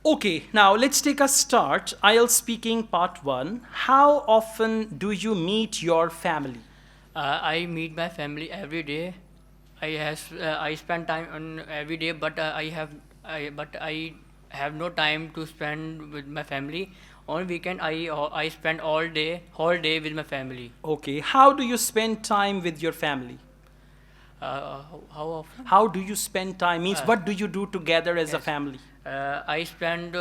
Okay, now let's take a start. IELTS speaking part 1. How often do you meet your family? I meet my family every day. I spend time on every day, but I have no time to spend with my family. On weekend, I spend whole day with my family. Okay, how do you spend time with your family? How often? How do you spend time? Means Uh, what do you do together as a yes. family? I spend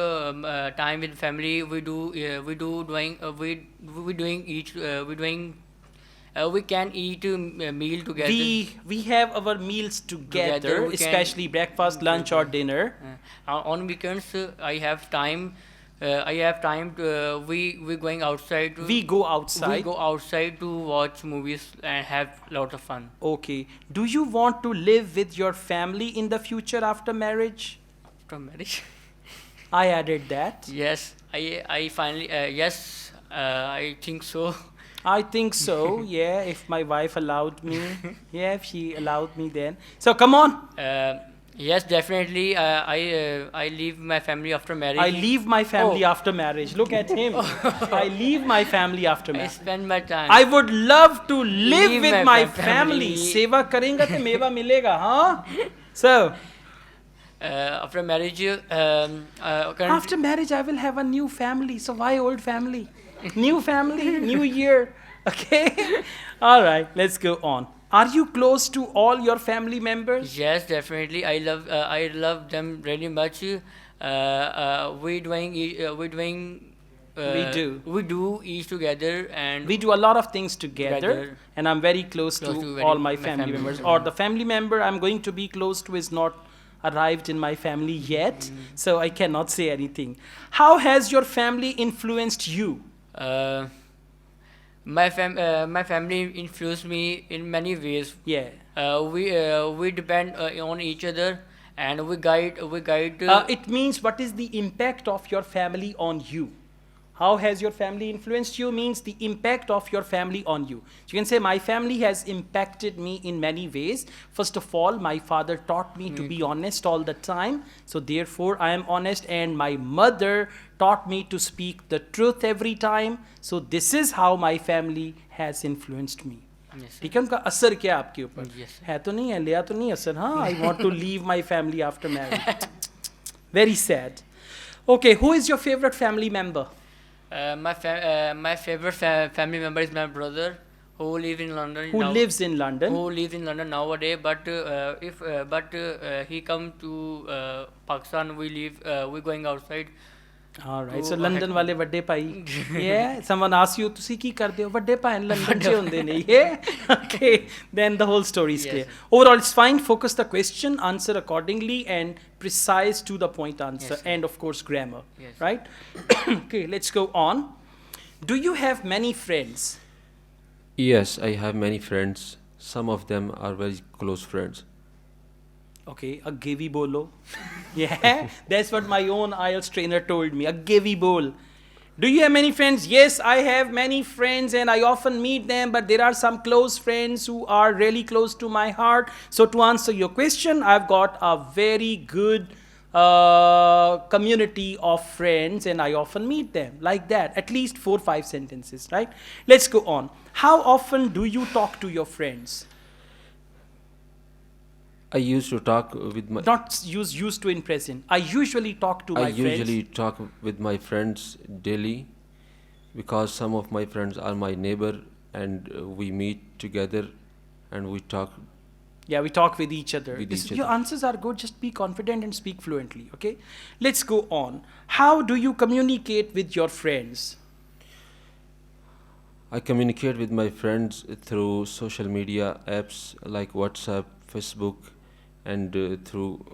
time with family. We do doing we doing each we doing we can eat a meal together. We have our meals Together together, we can especially breakfast, lunch or dinner. on weekends I have time. I have time to, we going outside to We go we outside. go outside to watch movies and have lots of fun. Okay. Do you want to live with your family in the future after marriage? After marriage. I added that. Yes, I finally yes, I think so. I think so, yeah, if my wife allowed me. Yeah, if she allowed me then. So come on. uh, yes, definitely. I leave my family after I marriage. leave my family Oh, after marriage. Look at him. I leave my family after I marriage. spend my time. I would love to live Leave with my my family. family. Seva karenga te meva milega, huh? So, After marriage, after marriage, I will have a new family. So why old family? New family, new year. Okay? All right, let's go on. Are you close to all your family members? yes, definitely. I love them really much. We doing We do. we do eat together and We do a lot of things together, together. and I'm very close Close to to very all my my family family members. member. Or the family member I'm going to be close to is not arrived in my family yet, so I cannot say anything. How has your family influenced you? Uh, my family influenced me in many ways. Yeah. We depend on each other and we guide. It means what is the impact of your family on you? How has your family influenced you means the impact of your family on you. So you can say my family has impacted me in many ways. First of all, my father taught me to be honest all the time. So therefore I am honest, and my mother taught me to speak the truth every time. So this is how my family has influenced me. Yes, ठीक है, उनका असर क्या है आपके ऊपर? Yes, sir. है तो नहीं है, लिया तो नहीं असर? हाँ, I want to leave my family after marriage. Very sad. Okay, who is your favorite family member? My favorite family member is my brother who live in London Who now. lives in London? Who lives in London nowadays, but if but he come to Pakistan, we going outside. All right. to So London वाले ਵੱਡੇ ਭਾਈ. Yeah. Someone asks you, ਤੁਸੀਂ ਕੀ ਕਰਦੇ ਹੋ? ਵੱਡੇ ਭਾਈ London 'ਚ ਹੁੰਦੇ ਨੇ. Yeah. Okay. Then the whole story is Yes. clear. Overall, it's fine. Focus the question, answer accordingly, and precise to the point answer, Yes. and of course grammar. Yes. Right? Okay. Let's go on. Do you have many friends? Yes, I have many friends. Some of them are very close friends. Okay, a givey bolo. Yeah, that's what my own IELTS trainer told me. A givey bowl. Do you have many friends? Yes, I have many friends and I often meet them, but there are some close friends who are really close to my heart. So to answer your question, I've got a very good community of friends and I often meet them like that. At least 4-5 sentences, right? Let's go on. How often do you talk to your friends? I used to talk with my Not use used to in present. I usually talk to I my usually friends. talk with my friends daily because some of my friends are my neighbor and we meet together and we talk. Yeah, we talk with each other. With each Your other. answers are good. Just be confident and speak fluently. Okay. Let's go on. How do you communicate with your friends? I communicate with my friends through social media apps like WhatsApp, Facebook, and through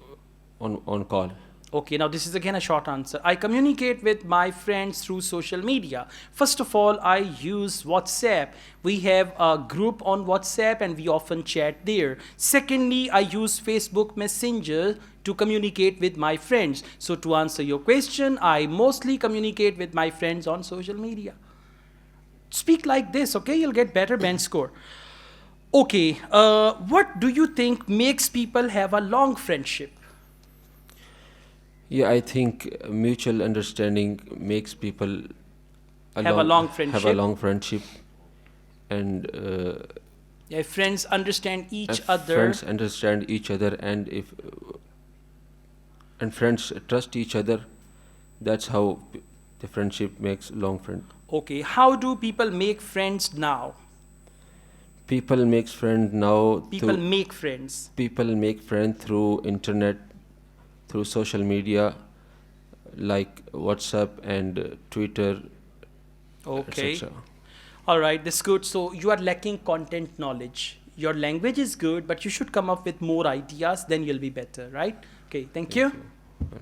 on call. Okay, now this is again a short answer. I communicate with my friends through social media. First of all, I use WhatsApp. We have a group on WhatsApp and we often chat there. Secondly, I use Facebook Messenger to communicate with my friends. So to answer your question, I mostly communicate with my friends on social media. Speak like this, okay? You'll get better band score. Okay, what do you think makes people have a long friendship? Yeah, I think mutual understanding makes people Have a long have a friendship. long friendship, and Yeah, if friends understand each if other. friends understand each other, and if and friends trust each other, that's how the friendship makes long friend. Okay, how do people make friends now? People makes friend now People through make friends. people make friend through internet, through social media like WhatsApp and Twitter, Okay. etc. All right, this is good. So you are lacking content knowledge. Your language is good, but you should come up with more ideas, then you'll be better, right? Okay, thank Thank you. you.